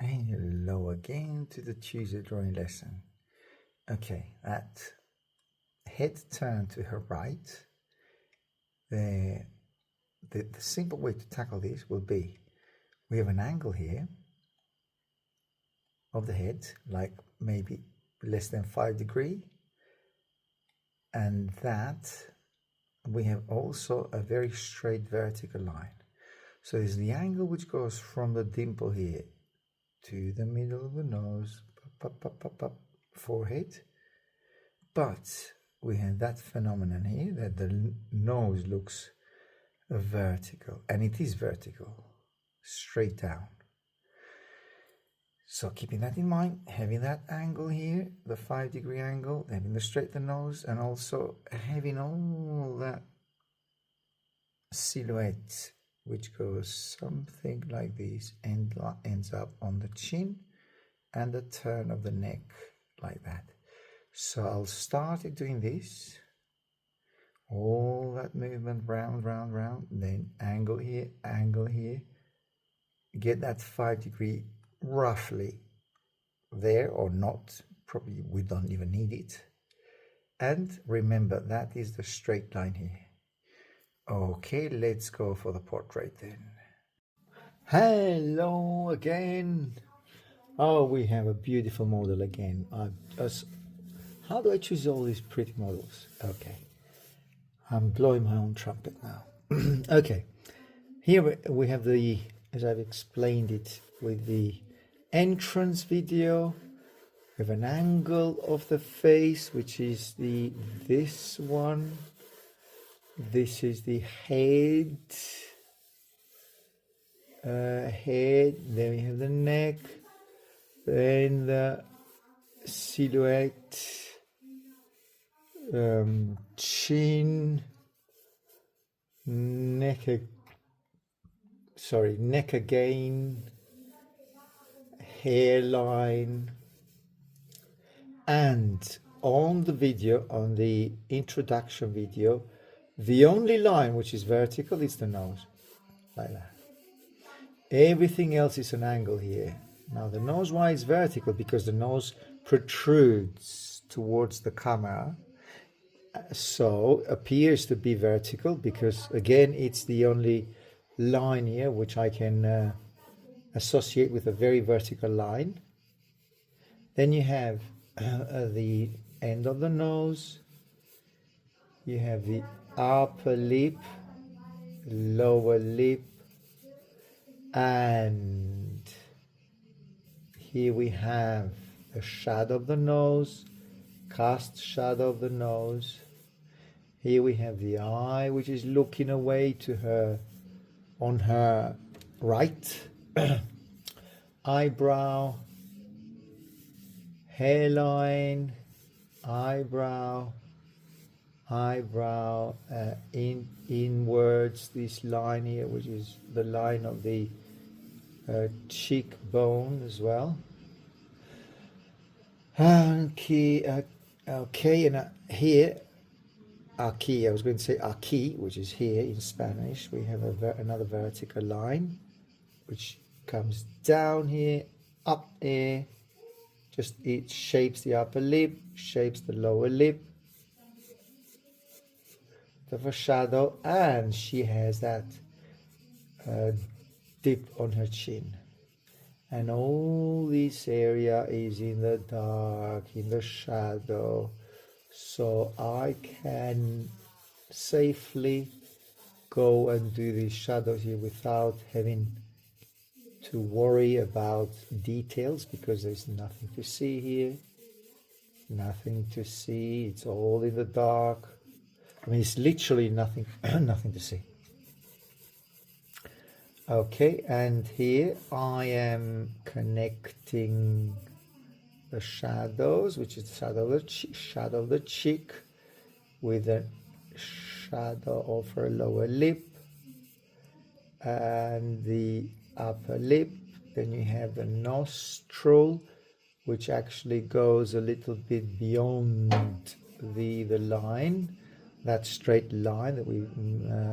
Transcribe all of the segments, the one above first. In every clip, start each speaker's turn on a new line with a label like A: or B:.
A: And hello again to the Tuesday drawing lesson. Okay, that head turn to her right. The simple way to tackle this will be, we have an angle here of the head, like maybe less than 5 degrees, and that we have also a very straight vertical line. So it's the angle which goes from the dimple here to the middle of the nose, forehead. But we have that phenomenon here that the nose looks vertical, and it is vertical, straight down. So keeping that in mind, having that angle here, the 5-degree angle, having the straight the nose, and also having all that silhouette which goes something like this and ends up on the chin and the turn of the neck like that. So I'll start doing this, all that movement round, round, round, then angle here, get that 5-degree roughly there or not, probably we don't even need it. And remember, that is the straight line here. Okay, let's go for the portrait then. Hello again. Oh, we have a beautiful model again. How do I choose all these pretty models? Okay, I'm blowing my own trumpet now. Okay, here we have the, as I've explained it with the entrance video, we have an angle of the face, which is this one. This is the head. Then we have the neck, then the silhouette, chin, neck again, hairline, and on the video, on the introduction video, the only line which is vertical is the nose, like that. Everything else is an angle here. Now the nose, why is vertical? Because the nose protrudes towards the camera, so appears to be vertical because again it's the only line here which I can associate with a very vertical line. Then you have the end of the nose, you have the upper lip, lower lip, and here we have the shadow of the nose, cast shadow of the nose. Here we have the eye which is looking away to her, on her right. Eyebrow, hairline, eyebrow, inwards, this line here which is the line of the cheekbone as well. Okay, and here, aquí, I was going to say aquí, which is here in Spanish. We have another vertical line which comes down here, up here, just it shapes the upper lip, shapes the lower lip, the shadow, and she has that dip on her chin. And all this area is in the dark, in the shadow, so I can safely go and do these shadows here without having to worry about details, because there's nothing to see here, nothing to see, it's all in the dark. I mean, it's literally nothing nothing to see. Okay, and here I am connecting the shadows, which is the shadow of the cheek, with the shadow of her lower lip and the upper lip. Then you have the nostril, which actually goes a little bit beyond the line, that straight line that we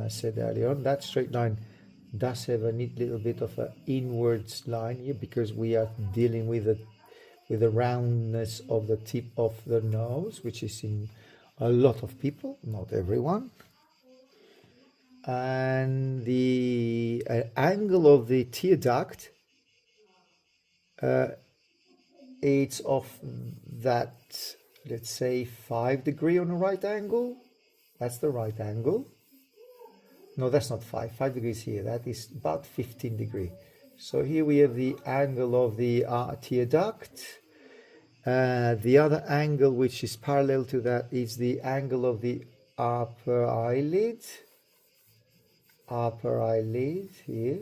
A: said earlier on. That straight line does have a neat little bit of an inwards line here because we are dealing with the roundness of the tip of the nose, which is in a lot of people, not everyone. And the angle of the tear duct, it's of that, let's say, 5 degree on a right angle. That's the right angle. No, that's not 5 degrees here. That is about 15 degree. So here we have the angle of the tear duct. The other angle which is parallel to that is the angle of the upper eyelid. Upper eyelid here.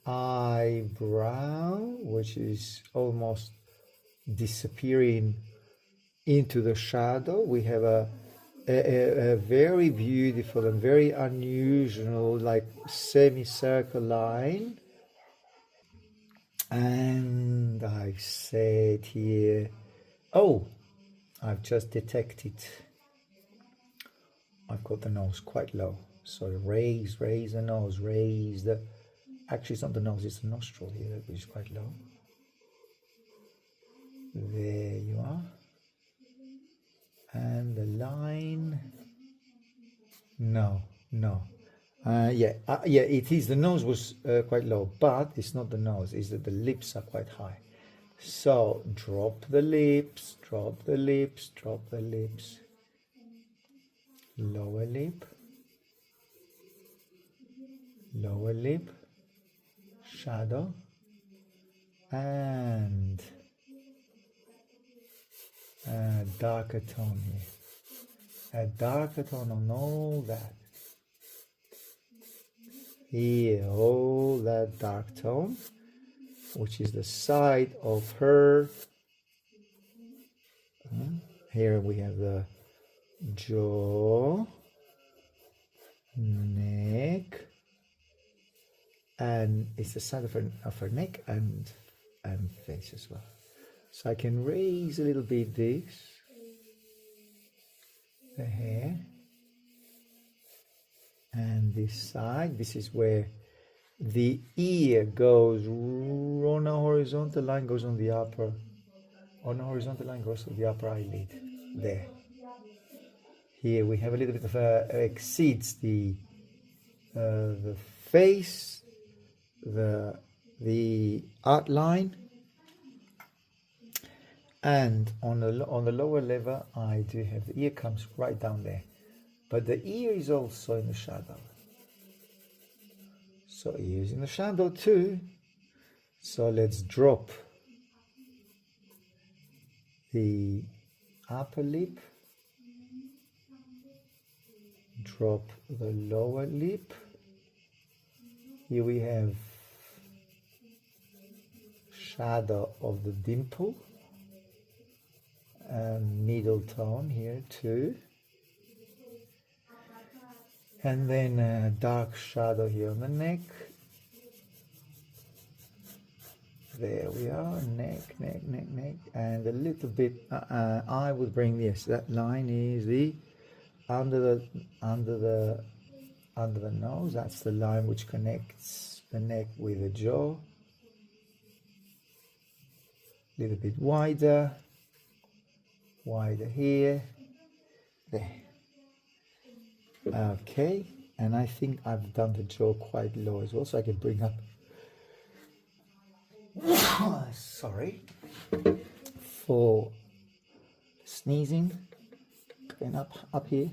A: Eyebrow, which is almost disappearing into the shadow. We have a very beautiful and very unusual, like semicircle line. And I said here, oh, I've just detected I've got the nose quite low. So raise the nose, raise the, actually it's not the nose, it's the nostril here, which is quite low. There you are. And the line, no. Yeah, it is. The nose was quite low, but it's not the nose. It's that the lips are quite high. So drop the lips, drop the lips, drop the lips. Lower lip, lower lip, shadow, and a darker tone here. A darker tone on all that. Here, all that dark tone, which is the side of her. Here we have the jaw, neck, and it's the side of her neck and face as well. So I can raise a little bit this, the hair, and this side. This is where the ear goes on a horizontal line, goes on the upper, on a horizontal line goes to the upper eyelid. There. Here we have a little bit of exceeds the face, the outline, and on the lower level I do have the ear comes right down there, but the ear is also in the shadow. So ear is in the shadow too. So let's drop the upper lip, drop the lower lip. Here we have shadow of the dimple and middle tone here too, and then a dark shadow here on the neck. There we are, neck, and a little bit. I would bring this. That line is the under the nose. That's the line which connects the neck with the jaw. A little bit wider here. There. Okay, and I think I've done the jaw quite low as well, so I can bring up. Sorry for sneezing. Going up here,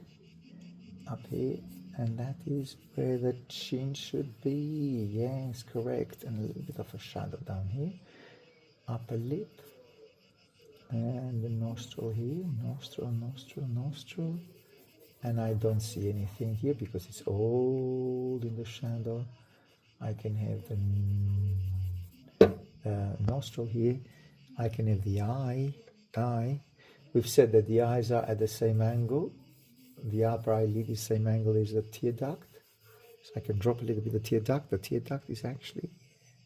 A: and that is where the chin should be. Yes, correct. And a little bit of a shadow down here. Upper lip, and the nostril here. Nostril. And I don't see anything here because it's all in the shadow. I can have the nostril here. I can have the eye. We've said that the eyes are at the same angle. The upper eyelid is same angle as the tear duct. So I can drop a little bit of the tear duct. The tear duct is actually,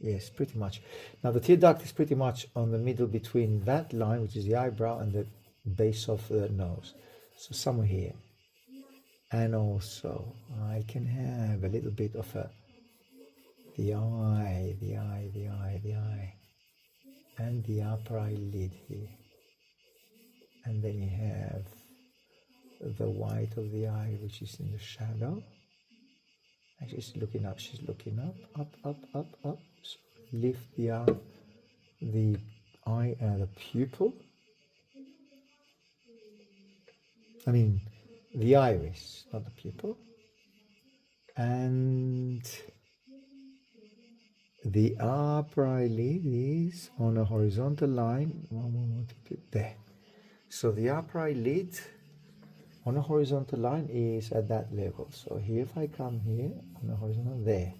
A: yes, pretty much. Now the tear duct is pretty much on the middle between that line, which is the eyebrow, and the base of the nose. So somewhere here. And also I can have a little bit of the eye, and the upper eyelid here. And then you have the white of the eye, which is in the shadow. And she's looking up, up. So lift the eye, the pupil. I mean, the iris, not the pupil. And the upper eyelid is on a horizontal line. There. So the upper eyelid on a horizontal line is at that level. So here, if I come here on a horizontal, there,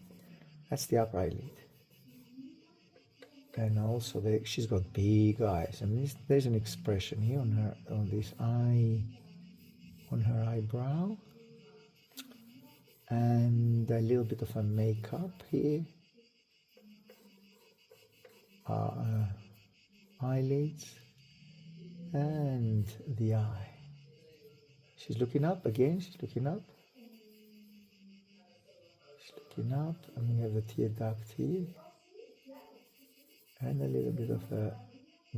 A: that's the upper eyelid. And also she's got big eyes. And there's an expression here on this eye, on her eyebrow, and a little bit of a makeup here. Eyelids and the eye. She's looking up again. She's looking up. And we have the tear duct here, and a little bit of a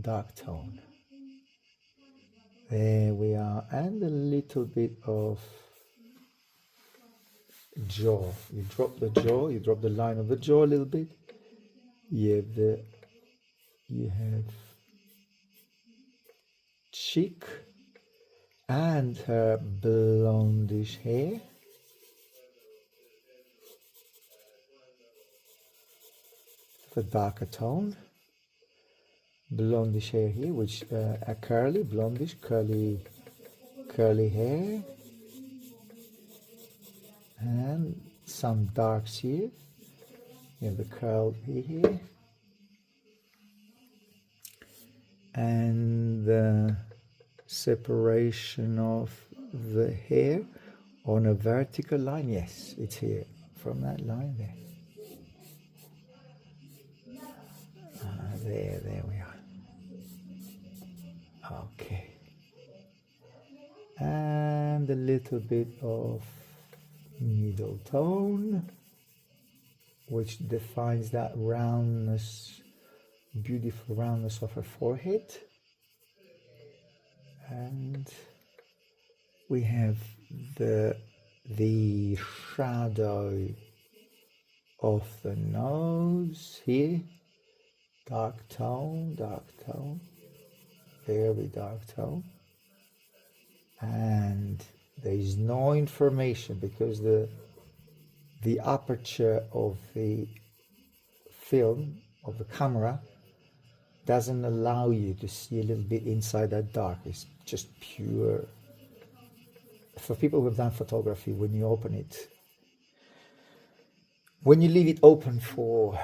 A: dark tone. There we are, and a little bit of jaw. You drop the jaw. You drop the line of the jaw a little bit. You have cheek and her blondish hair. The darker tone, blondish hair here, which a curly, blondish, curly hair, and some darks here. You have the curl here, and the separation of the hair on a vertical line. Yes, it's here from that line there. There we are. Okay. And a little bit of middle tone, which defines that roundness, beautiful roundness of her forehead. And we have the shadow of the nose here. Dark tone, very dark tone. And there is no information because the aperture of the film, of the camera, doesn't allow you to see a little bit inside that dark. It's just pure. For people who have done photography, when you open it, when you leave it open for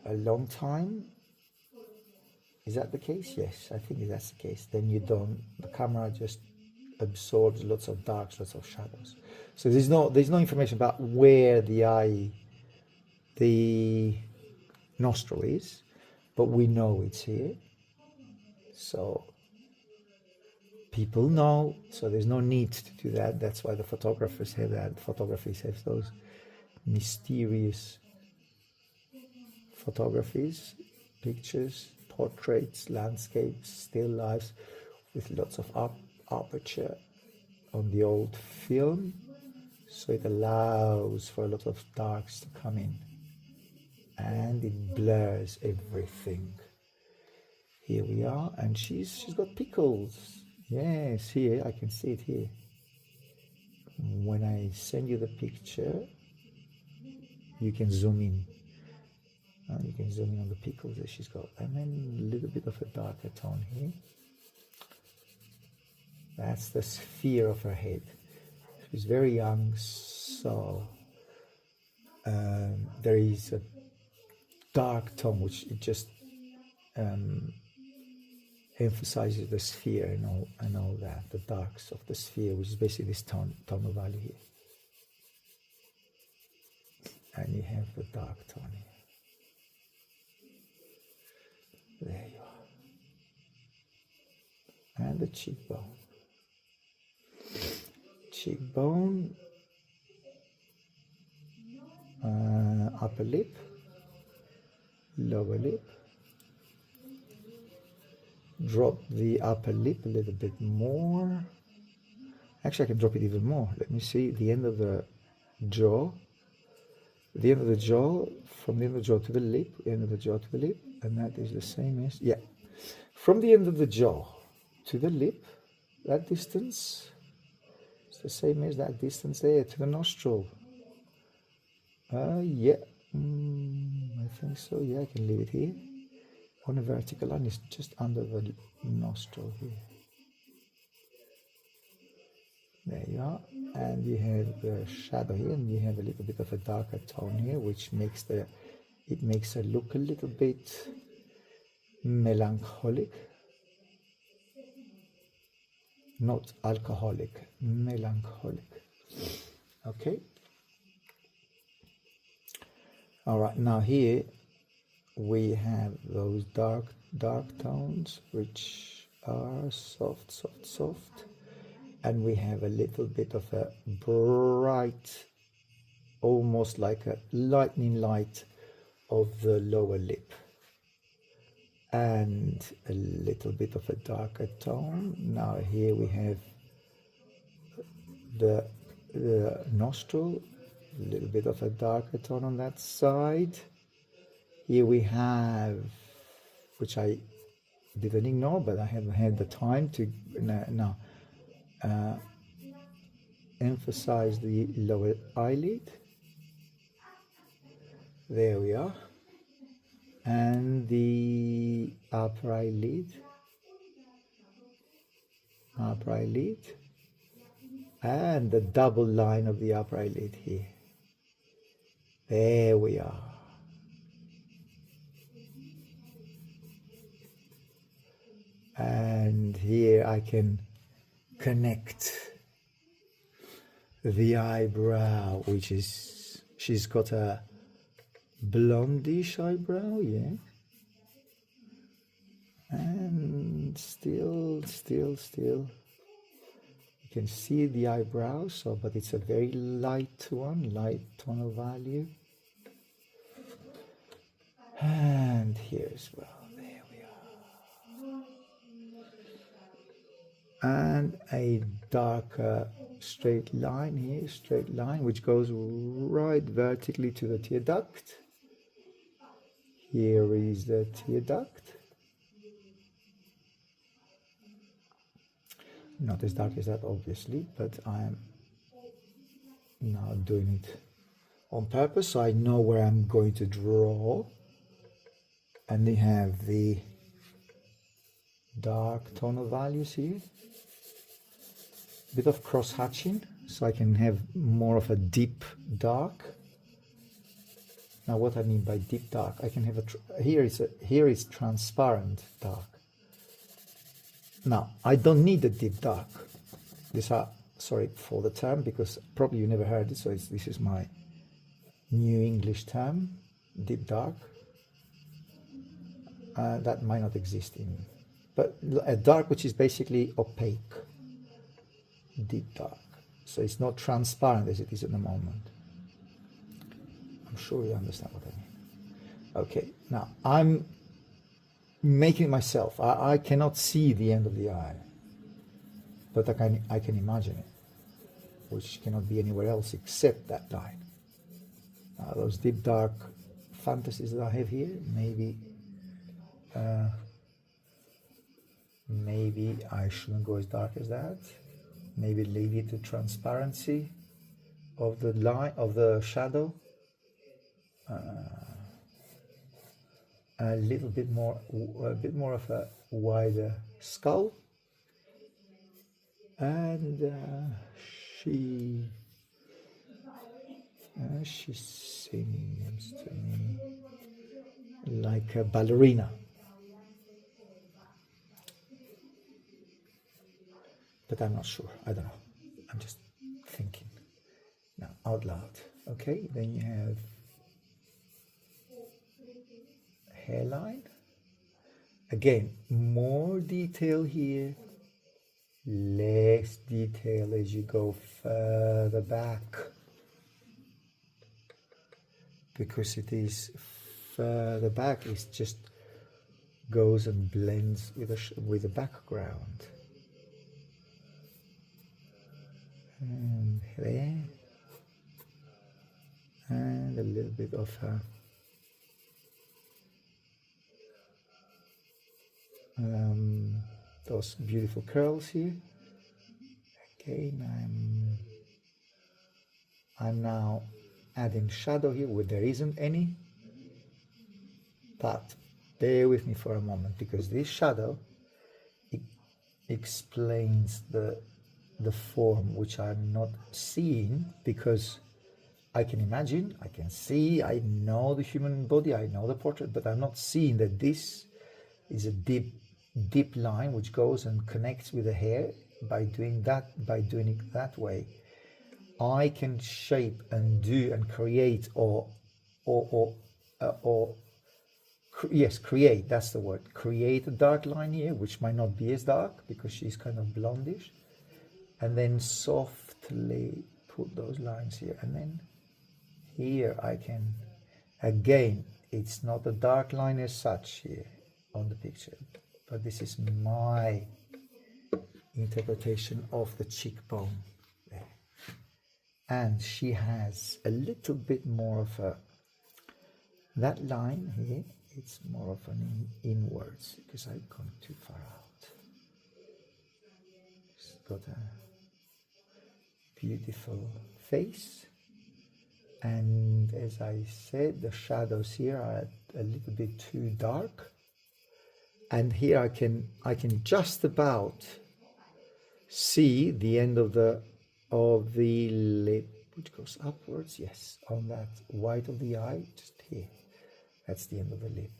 A: a long time, is that the case? Yes, I think that's the case. Then the camera just absorbs lots of darks, lots of shadows. So there's no information about where the nostril is, but we know it's here. So people know, so there's no need to do that. That's why the photographers have that. Photography has those mysterious photographies, pictures, portraits, landscapes, still lives with lots of aperture on the old film, so it allows for a lot of darks to come in and it blurs everything. Here we are, and she's got pickles. Yes, here I can see it here. When I send you the picture, you can zoom in. You can zoom in on the pickles that she's got, and then a little bit of a darker tone here. That's the sphere of her head. She's very young, so there is a dark tone which it just emphasizes the sphere and all that, the darks of the sphere, which is basically this tone of value here. And you have the dark tone here. There you are. And the cheekbone. cheekbone, upper lip, lower lip. Drop the upper lip a little bit more. Actually, I can drop it even more. Let me see the end of the jaw. The end of the jaw, from the end of the jaw to the lip, end of the jaw to the lip, and that is the same as, yeah. From the end of the jaw to the lip, that distance, it's the same as that distance there to the nostril. Yeah, I think so. Yeah, I can leave it here. On a vertical line, it's just under the nostril here. There you are. And you have the shadow here, and you have a little bit of a darker tone here, which makes it makes it look a little bit melancholic. Not alcoholic, melancholic. Okay. All right, now here we have those dark tones which are soft, and we have a little bit of a bright, almost like a lightning light of the lower lip, and a little bit of a darker tone. Now here we have the nostril, a little bit of a darker tone on that side. Here we have, which I didn't ignore, but I haven't had the time to now emphasize the lower eyelid. There we are. And the upper eyelid, and the double line of the upper eyelid here. There we are. And here I can connect the eyebrow, which is, she's got a blondish eyebrow, yeah. And still, you can see the eyebrow, so, but it's a very light one, light tonal value. And here as well, there we are. And a darker straight line here, which goes right vertically to the tear duct. Here is the tear duct. Not as dark as that, obviously, but I am now doing it on purpose, so I know where I'm going to draw. And they have the dark tonal values here. A bit of cross hatching, so I can have more of a deep dark. Now, what I mean by deep dark, I can have here is transparent dark. Now, I don't need a deep dark. These are, sorry for the term, because probably you never heard it, so this is my new English term, deep dark. That might not exist in, but a dark which is basically opaque, deep dark. So it's not transparent as it is at the moment. I'm sure you understand what I mean. Okay, now I'm making it myself. I cannot see the end of the eye, but I can imagine it, which cannot be anywhere else except that line. Those deep dark fantasies that I have here, maybe I shouldn't go as dark as that. Maybe leave it to transparency of the line, of the shadow. A little bit more, of a wider skull. And she seems to me like a ballerina. But I'm not sure. I don't know. I'm just thinking now out loud. Okay, then you have hairline. Again, more detail here less detail as you go further back, because it is further back, it just goes and blends with the background. And there, and a little bit of her those beautiful curls here. Again, I'm now adding shadow here where there isn't any, but bear with me for a moment, because this shadow, it explains the form which I'm not seeing, because I can imagine, I can see, I know the human body, I know the portrait, but I'm not seeing that this is a deep line which goes and connects with the hair. By doing it that way, I can shape and do and create yes, create, that's the word, create a dark line here, which might not be as dark because she's kind of blondish, and then softly put those lines here, and then here I can, again, it's not a dark line as such here on the picture, but this is my interpretation of the cheekbone there. And she has a little bit more of a, that line here, it's more of an inwards, because I've gone too far out. She's got a beautiful face, and as I said, the shadows here are a little bit too dark, and here I can just about see the end of the lip, which goes upwards, yes, on that white of the eye, just here, that's the end of the lip.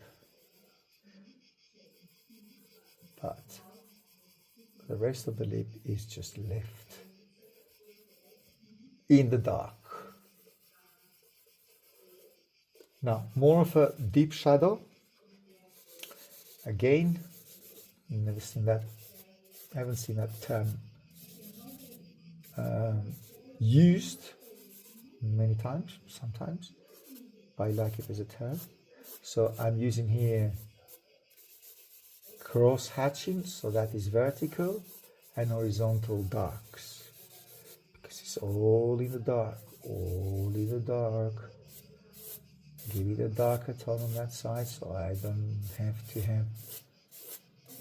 A: But the rest of the lip is just left in the dark. Now, more of a deep shadow. Again, never seen that, I haven't seen that term used many times, sometimes, but I like it as a term. So I'm using here cross hatching, so that is vertical, and horizontal darks, because it's all in the dark, all in the dark. Give it a darker tone on that side, so I don't have to have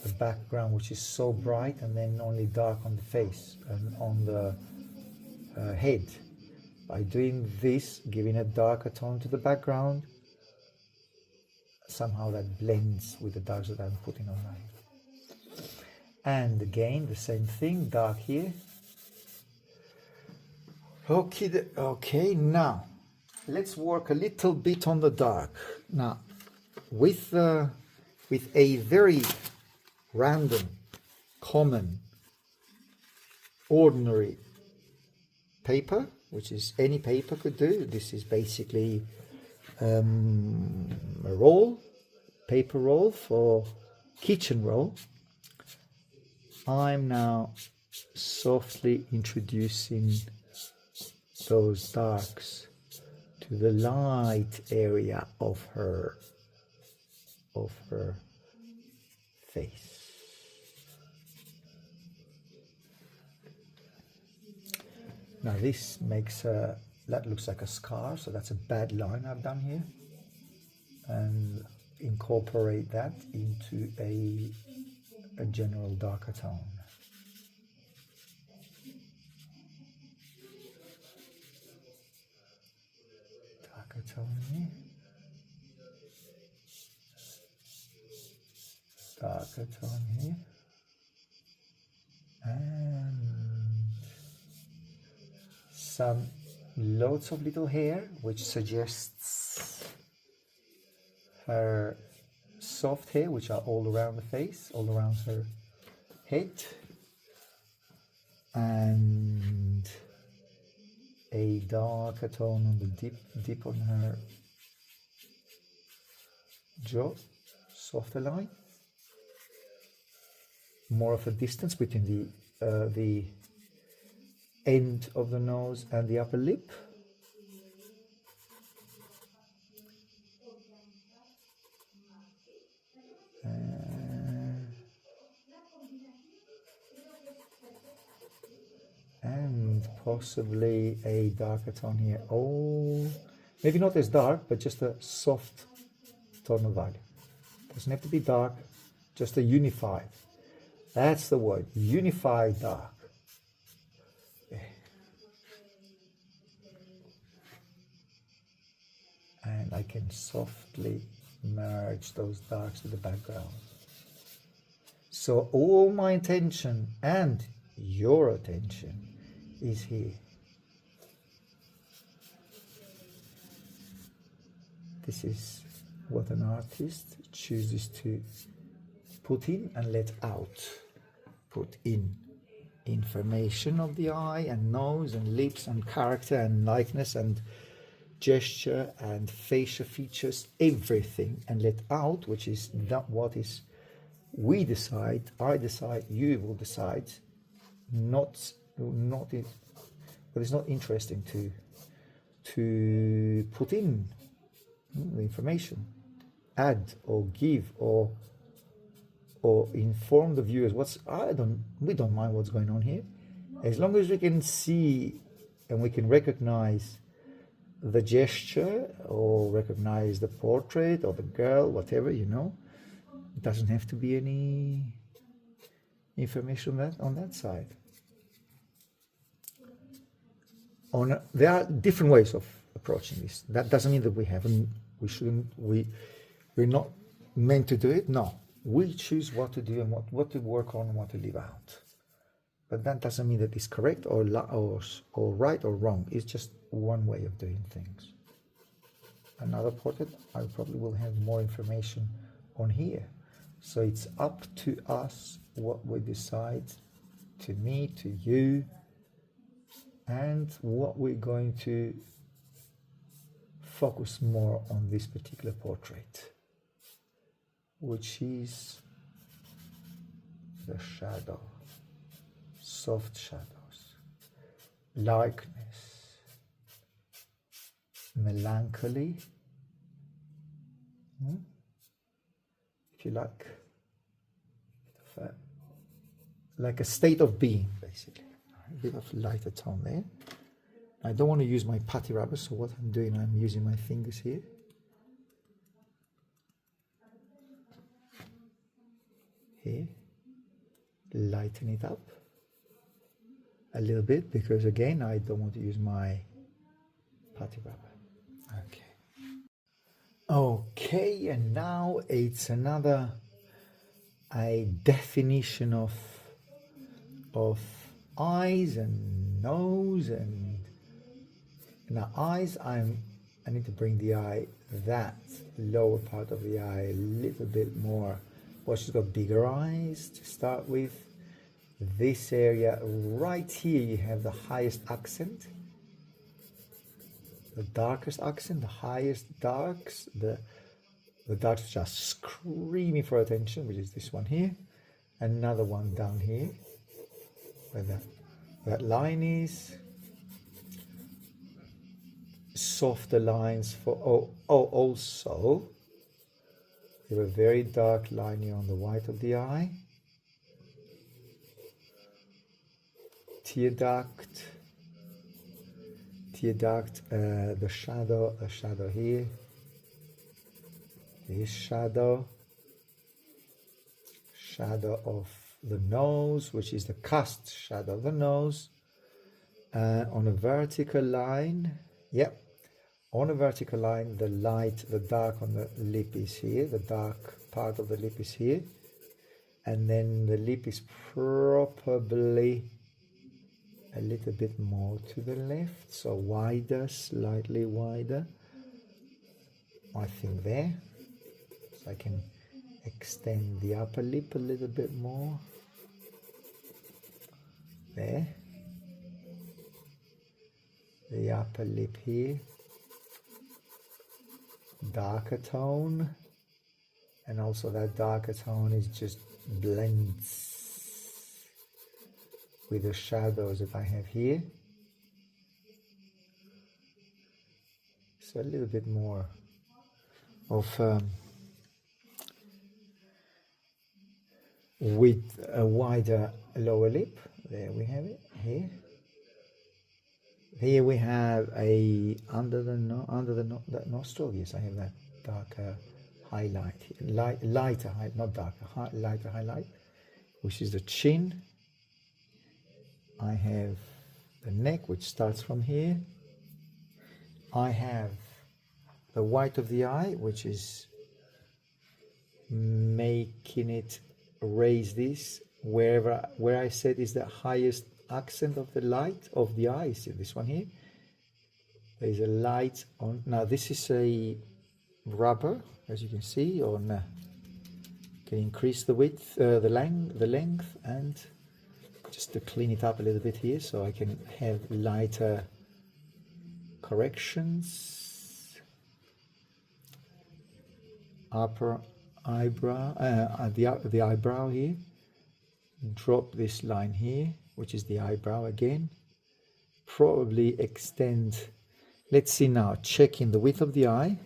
A: the background which is so bright and then only dark on the face and on the head. By doing this, giving a darker tone to the background, somehow that blends with the darks that I'm putting on my head. And again, the same thing, dark here. Okay, now let's work a little bit on the dark. Now, with a very random, common, ordinary paper, which is any paper could do. This is basically a paper roll for kitchen roll. I'm now softly introducing those darks to the light area of her face. Now this makes that looks like a scar, so that's a bad line I've done here, and incorporate that into a general darker tone. Darker tone here. Darker tone here. And some loads of little hair, which suggests her soft hair, which are all around the face, all around her head, and a darker tone on the dip on her jaw, softer line, more of a distance between the the end of the nose and the upper lip. And possibly a darker tone here. Oh, maybe not as dark, but just a soft tonal value. Doesn't have to be dark, just a unified. That's the word, unified dark. Okay. And I can softly merge those darks with the background. So all my attention and your attention is here. This is what an artist chooses to put in and let out. Put in information of the eye and nose and lips and character and likeness and gesture and facial features, everything, and let out, which is not what is we decide, I decide, you will decide, not it, but it's not interesting to put in the information, add or give or inform the viewers we don't mind what's going on here, as long as we can see and we can recognize the gesture or recognize the portrait or the girl, whatever, it doesn't have to be any information on that side. There are different ways of approaching this. That doesn't mean that we're not meant to do it. No, we choose what to do and what to work on and what to leave out. But that doesn't mean that it's correct or right or wrong. It's just one way of doing things. Another portrait, I probably will have more information on here. So it's up to us what we decide, to me, to you, and what we're going to focus more on this particular portrait, which is the shadow, soft shadows, likeness, melancholy, if you like a state of being, basically. A bit of lighter tone there. I don't want to use my putty rubber, so what I'm doing, I'm using my fingers here. Here, lighten it up a little bit, because again, I don't want to use my putty rubber. Okay, and now it's a definition of eyes and nose, and now eyes, I need to bring the eye, that lower part of the eye, a little bit more. Well, she's got bigger eyes to start with. This area right here, you have the highest accent, the darkest accent, the highest darks, the darks just screaming for attention, which is this one here. Another one down here, where that line is. Softer lines for also you have a very dark line here on the white of the eye. Tear duct, the shadow here, this shadow of the nose, which is the cast shadow of the nose, on a vertical line. Yep, on a vertical line, the dark on the lip is here, the dark part of the lip is here, and then the lip is probably a little bit more to the left, so wider, slightly wider, I think there, so I can extend the upper lip a little bit more, there. The upper lip here, darker tone, and also that darker tone is just blends with the shadows that I have here. So a little bit more of with a wider lower lip. There we have it. Here we have a under the that nostril. Yes, I have that darker highlight, lighter highlight, not darker, lighter highlight, which is the chin. I have the neck, which starts from here. I have the white of the eye, which is making it raise this where I said is the highest accent of the light of the eye. See this one here? There is a light on. Now this is a rubber, as you can see, on can increase the width, the length, and just to clean it up a little bit here, so I can have lighter corrections. Upper eyebrow, the eyebrow here. Drop this line here, which is the eyebrow again. Probably extend. Let's see now. Checking the width of the eye.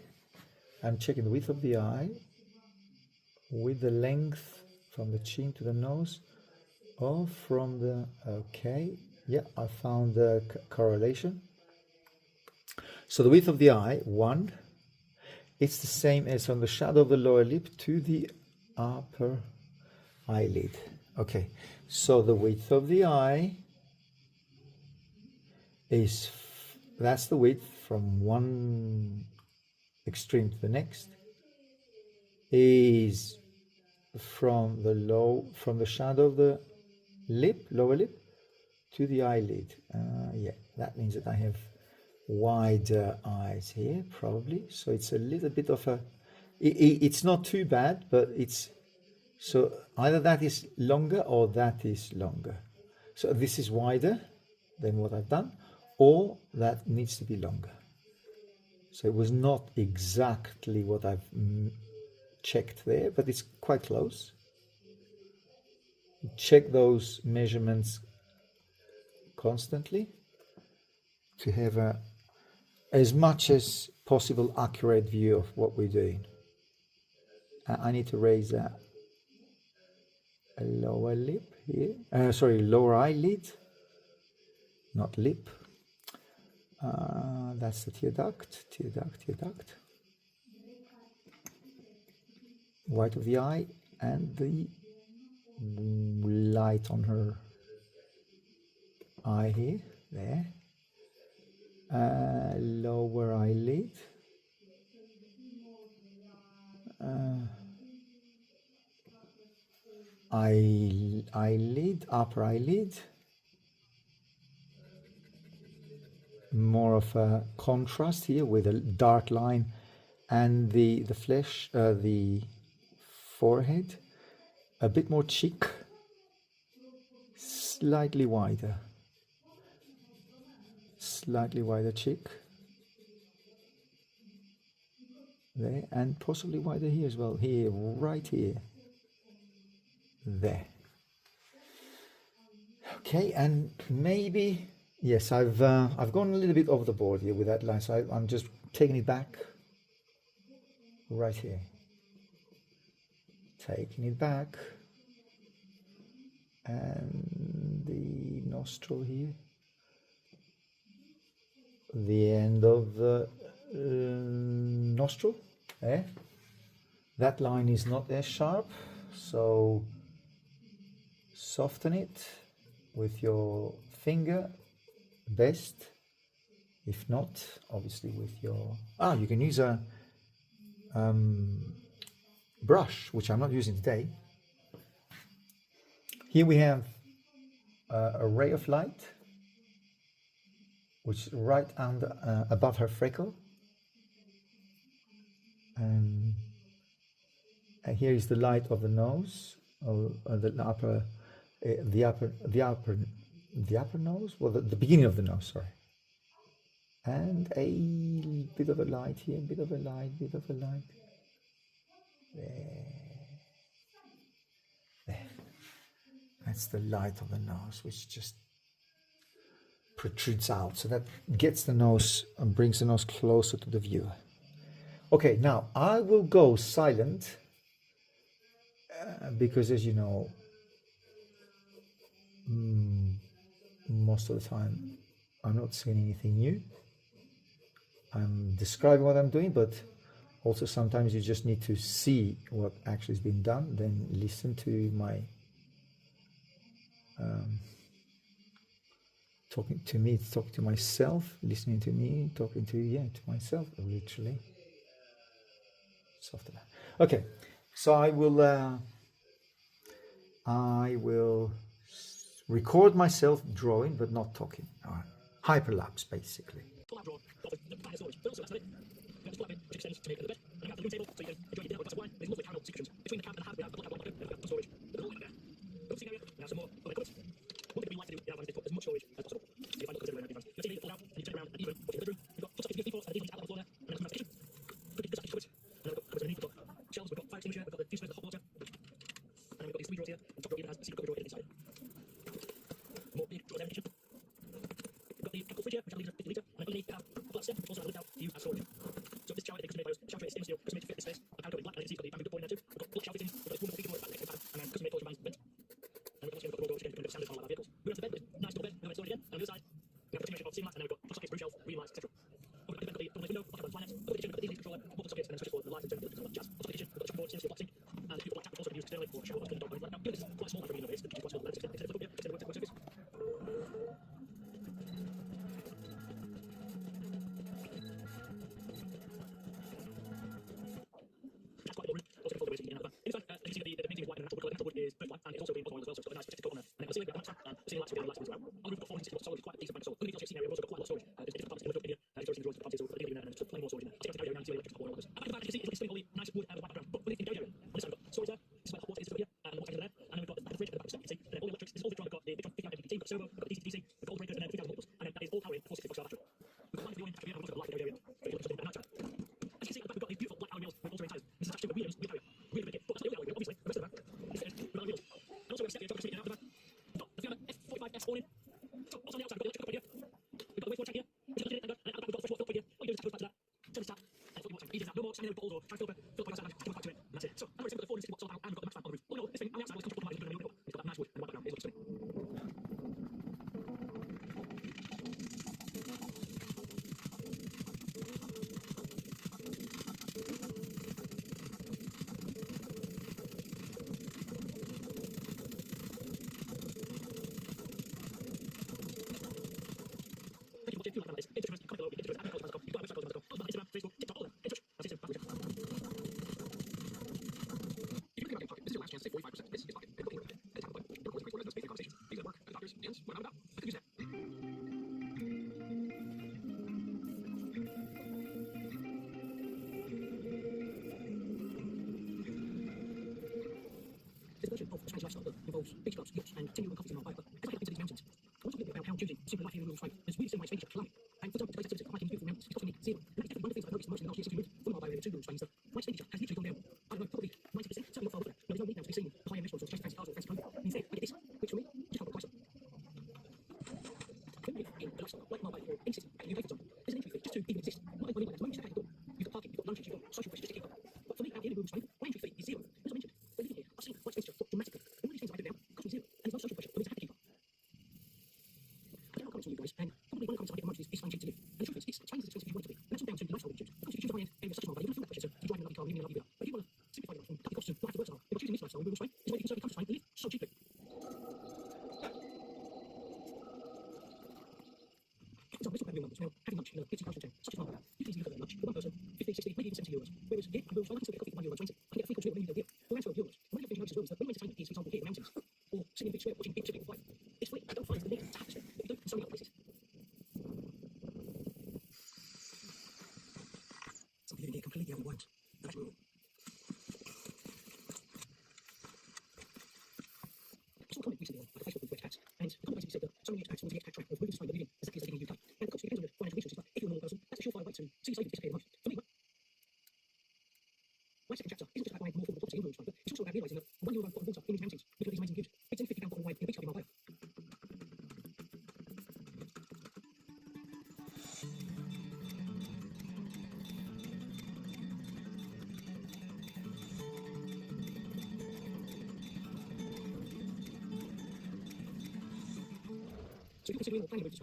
A: I'm checking the width of the eye with the length from the chin to the nose, or from the. Okay, yeah, I found the correlation. So the width of the eye, 1. It's the same as from the shadow of the lower lip to the upper eyelid. Okay, so the width of the eye is, that's the width from one extreme to the next, is from the shadow of the lip, lower lip, to the eyelid. Yeah, that means that I have wider eyes here, probably. So it's a little bit of a, it's not too bad, but it's, so either that is longer or that is longer. So this is wider than what I've done, or that needs to be longer. So it was not exactly what I've checked there, but it's quite close. Check those measurements constantly to have a as much as possible accurate view of what we're doing. I need to raise a lower lip here. Lower eyelid, not lip. That's the tear duct. White of the eye and the light on her eye here, there. Lower eyelid. Eyelid, upper eyelid. More of a contrast here with a dark line, and the flesh, the forehead, a bit more cheek, slightly wider cheek there, and possibly wider here as well, here, right here, there. Okay, and maybe, yes, I've gone a little bit over the board here with that line, so I'm just taking it back right here, taking it back, and the nostril here, the end of the nostril, that line is not as sharp, so soften it with your finger best. If not, obviously with your, you can use a brush, which I'm not using today. Here we have a ray of light, which is right under, above her freckle, and here is the light of the nose, or the upper nose, well, the beginning of the nose, sorry. And a bit of a light here, bit of a light. There. That's the light of the nose, which just protrudes out. So that gets the nose and brings the nose closer to the viewer. Okay, now I will go silent because, as you know, most of the time I'm not saying anything new. I'm describing what I'm doing, but also sometimes you just need to see what actually has been done, then listen to my talking to me, talking to myself, listening to me, talking to myself, literally. Softer. Okay, so I will record myself drawing, but not talking. All right. Hyperlapse, basically.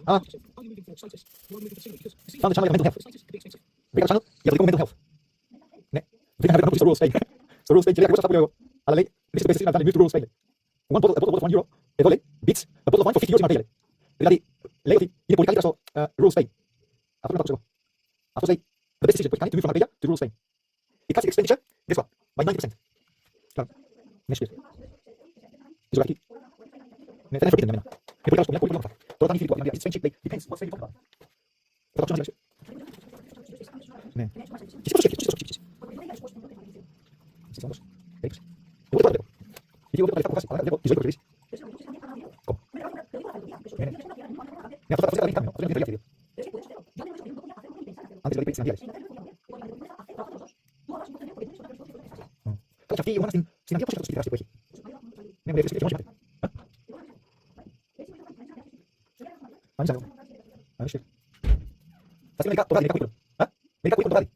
A: Ah. Found the channel mental health. Break out channel. Yeah, the mental health. Ne. Vi kan have the rural Spain. So rural Spain. Check what's up with alla lei. This is the best thing I've done in rural Spain. A bottle of €1. A volley beats a bottle of wine for €50 in Marseille. Regarding lei in politica so rural Spain. After say the best decision politically to move from Marbella to rural Spain. It cuts the expenditure. Guess what? By 90%. Claro. Next year. Is right. Ne tenen forgotten them. Ne politica so politica. Todo tan infinito. It's Spain cheap. Depends what Spain you talk about. Production of ne. Ci sto schifo. Siamo dos. E vuoi guardare? Ti dico che le faccio passare, devo ti sveglio Come? Bene. Mi ha fatto passare in cambio, ho preso antes lo dipinsi mondiales. Faccia una sin anche posso spiegare questo. Ne volevo spiegare oggi. Ma mi sa. Ma mi sa. Fatti un recap, tornate, mi capo tornate.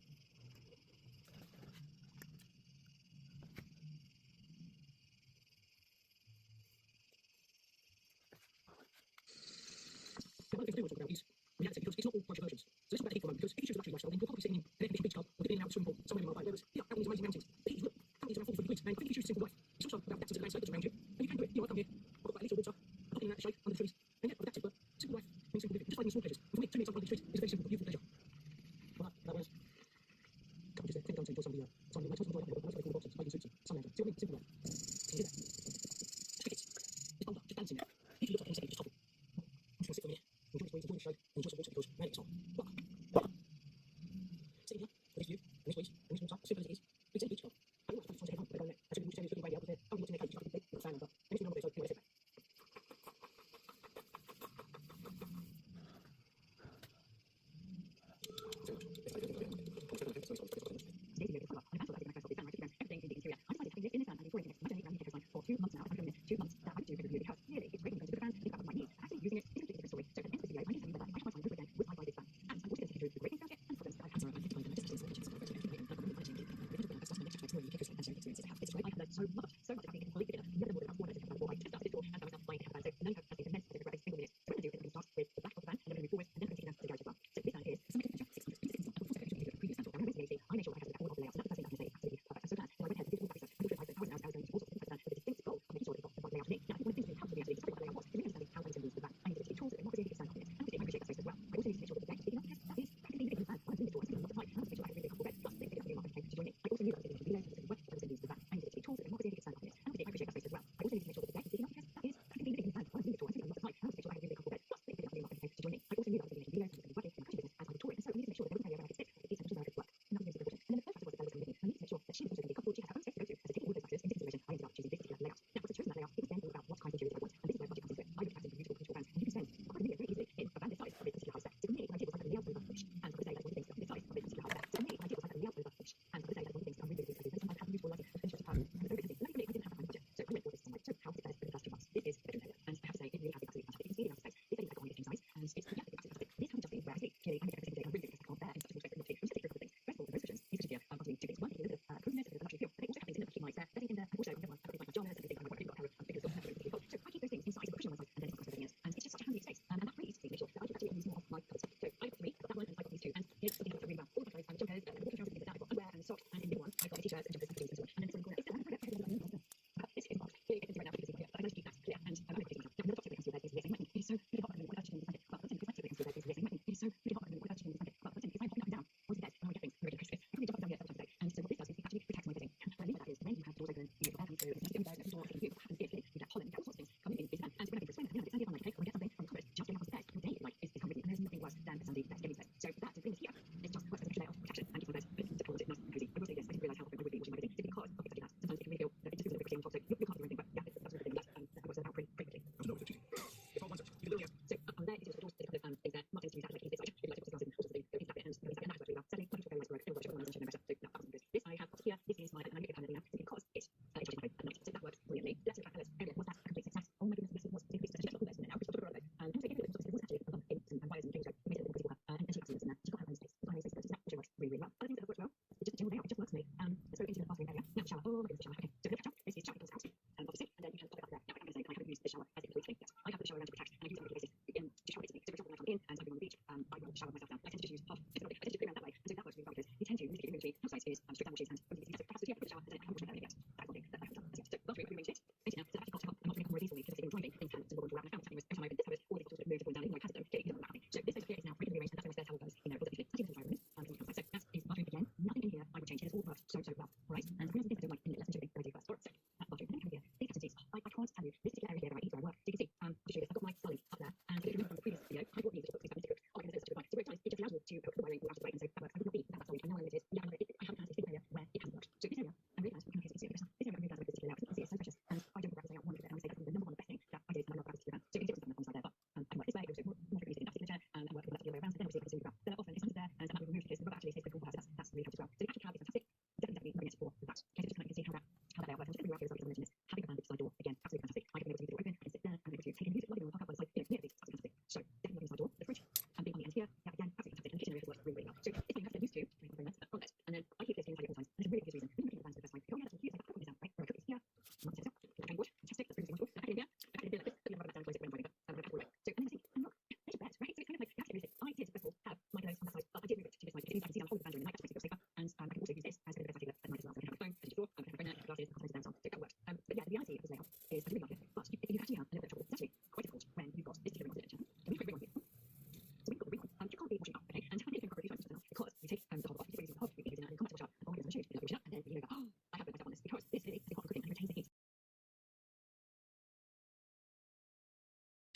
B: so well, right? And the reason is I don't like in lesson 2 when I do first work. So that budget, and then come here, big presentation. I can't tell you this particular area here where I eat where I work. So you can see, to show you this, I've got my sully up there, and if you remember from the previous video, I bought these to put things up into it. Oh my goodness, it's such a good one. So what it does, it just allows you to put the wiring out of the way, and so that works. I would not be that solid. I know I'm limited. Yeah, I know I haven't had this big area where it hasn't worked. So this area, I'm really glad to come here to see it. This area I'm really glad to see it layout. Because you can see it's so precious, and I don't regret saying out one of it, and I say that's the number one best thing that I did, and I love gravity to do that. So you can see what's on the side there, but I work this way, it goes more frequently in the chair, and I work with that the other way around, so then we see it as a often it's under there, and that will remove the case, but actually it stays pretty cool, that's really helpful as well. So the actual cab is fantastic. Definitely bring it for that. Okay, so just kind of you can see how that layout works. I'm just going to be right here as well, because I mentioned this. Having a side door, again, absolutely fantastic. I can be able to leave the door open and sit there, and be able to take in music, loving on the park up on the side, near these, absolutely fantastic. So definitely loving side door, the fridge, and being on the end here, yeah, again, absolutely fantastic. And the kitchen area works really, really well. So it's something you have to get used to, very nice, from it. And then I keep this in all the time, and there's a really good reason. When you're looking at the plans for the first time, you go, yeah, that's cute, like, I'll put this out, right? Or I cook this here, I might set it up, put the wood, fantastic, that's really wonderful. I can in here, I can in here like this, put the other down, close it when I'm driving, but I'm going to have to so, and then see, and look, there's your bed, right? So it's kind of like, you have to get rid of it. I did, first of all, have my pillows on that side, but I did move it to this side, because I can see I'm holding the band during the night, that's makes it feel safer, and I can also use this as a bit of a bedside table at night as well. So I can have my phone, as you saw, I'm going to have my phone there, glasses, I'll turn it down, so that works. But yeah, the reality of this layout is I really love it, but you actually have a little bit of trouble. It's actually quite difficult when you've got this particular architecture. So we've got a big one here. So we've got the big one. You can't be washing up, okay? And I think I've got a few times just now, because you take the whole off, you take it easy, the whole, you use it now, and you come to wash up, and all you're going to shoot, you wash it up, and then you go, oh, I have to put myself on this, because this really is hot for cooking and retains the heat.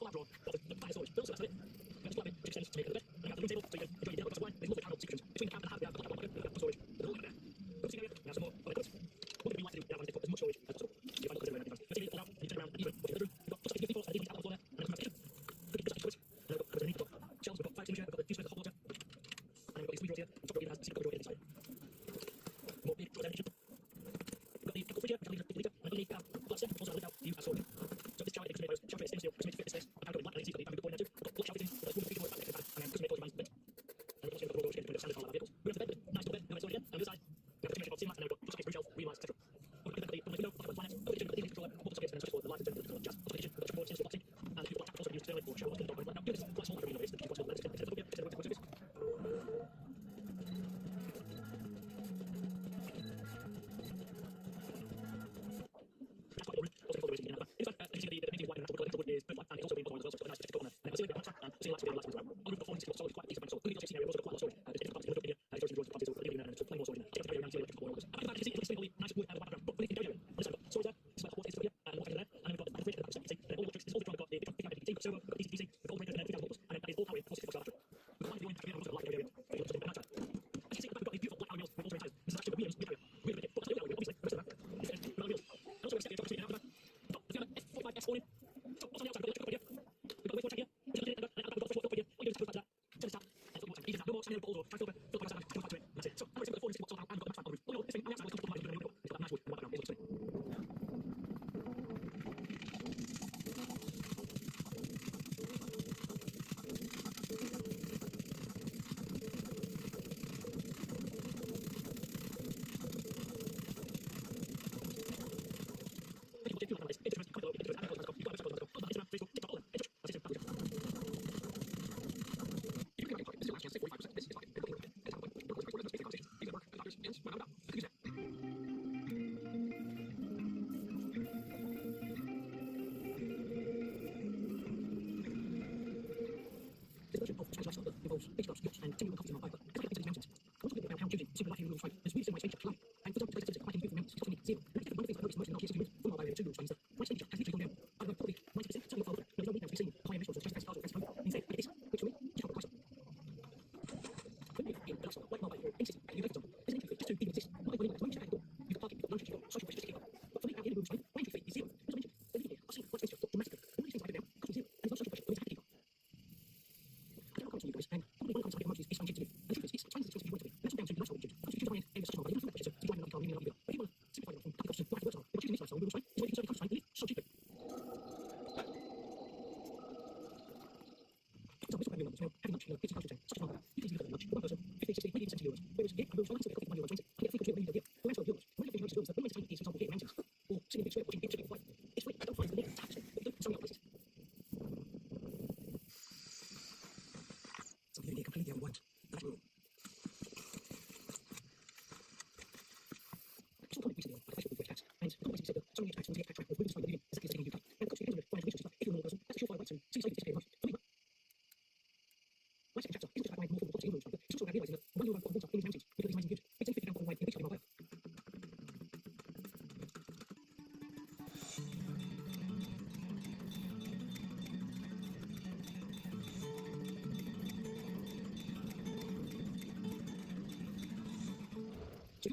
B: Pull out drawer, the back storage, but also that's it. Just plug it, which extends to make it a bit, and I got the room table, so you can enjoy your dinner, glass of wine, there's more sections between the cab and the half, we have storage, there's all over there. Open area, we have some more, what it what we like to do, is put as much storage as possible. You find the room, let's say you pull out, and you turn around, and even what's in the bedroom, you've got just like a default, and a default floor there, and then come back to the kitchen. Cooking just like choice, and then we've got underneath, we've got shelves, we've got fire extinguisher, we've got the juice maker, hot water, and then we've got these 3 drawers here, and top drawer even has a secret drawer inside. More big drawers down in the kitchen. We've got the chemical fridge here, which I leave and underneath our glass here, also left out to use as storage. So this shower is made of shower tray stainless steel, which is made to fit this space. I can't go in one, and it's easy, but you've got the good point there too. We've got block shower fittings, we've got small feature more about next to the back, and then custom made for design split. And we've also got the door which is kind of a standard car of our vehicles. We have the bed, nice little bed, we have a storage bed, and then we've got two spaces for cinema, and then we've got shelf, wheel lights, etc. We've got the window, I've got the planet, over the kitchen, controller, multiple sockets, and then switch for the lights, and then the jazz. Also the kitchen, we've got board, since boxing, and the box also used to for shower, and the now this is quite small, everything is the kitchen box, let's get the kitchen box,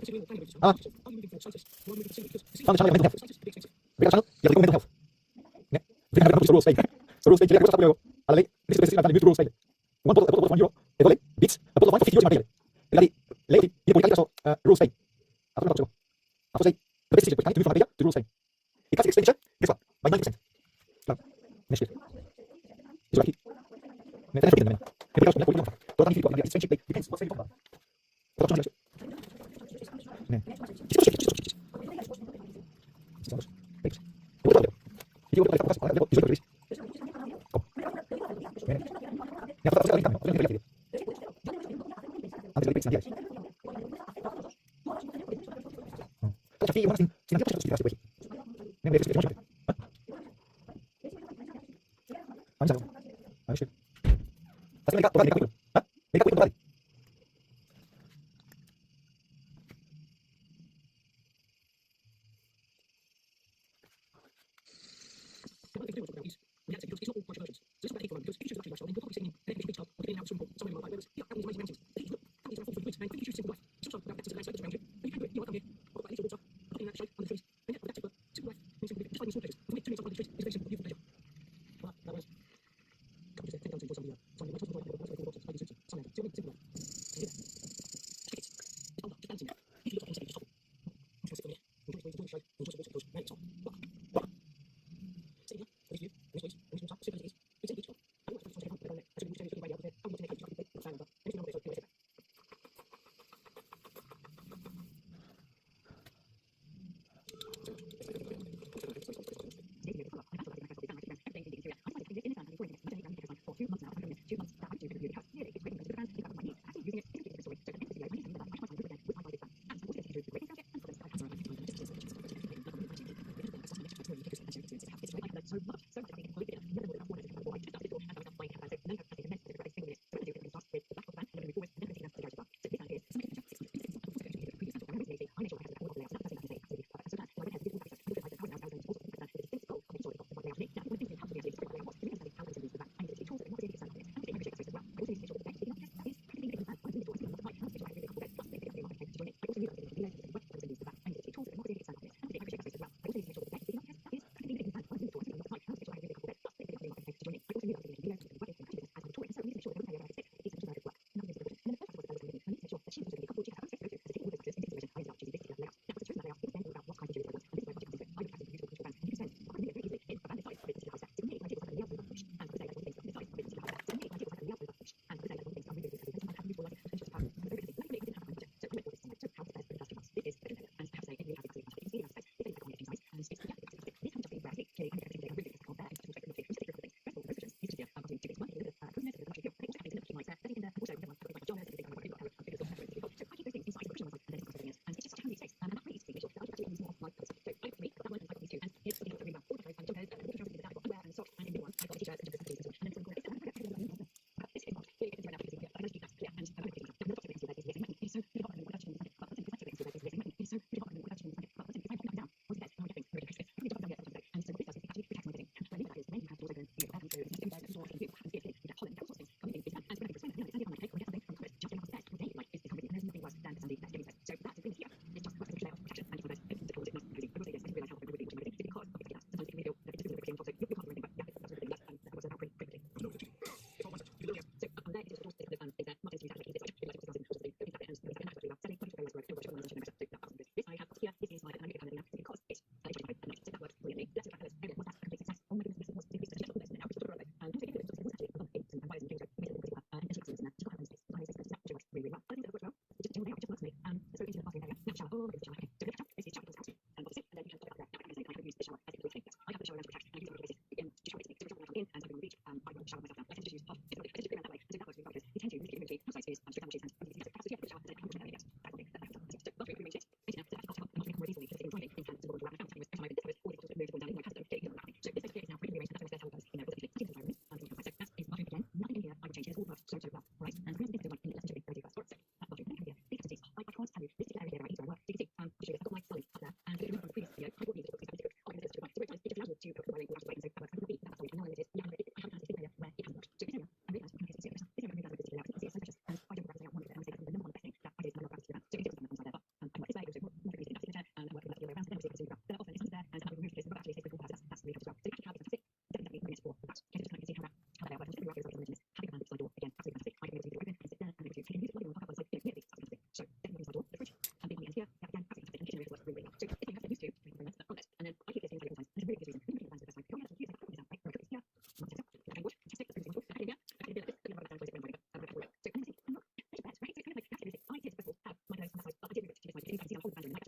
A: Ah, found the channel mental health. Break out the channel, yeah, mental health. Yeah, we have the rules page. The rules page, yeah, what's up, allez, this is the new rules page. One bottle of 1 euro, et volé, bits, a bottle of wine for 50 euros in Marseille. Regardez, lady, il est pour so rules page. Après, say, the best decision, to move from Arabia to rules page. It cuts the expenditure, guess what, by 90%. No, next year. It's right. Men den är förbindande. Det blir också med på då kan vi få det expensive depends what's very popular. Vad tror du? Nej.
B: Forward boundary,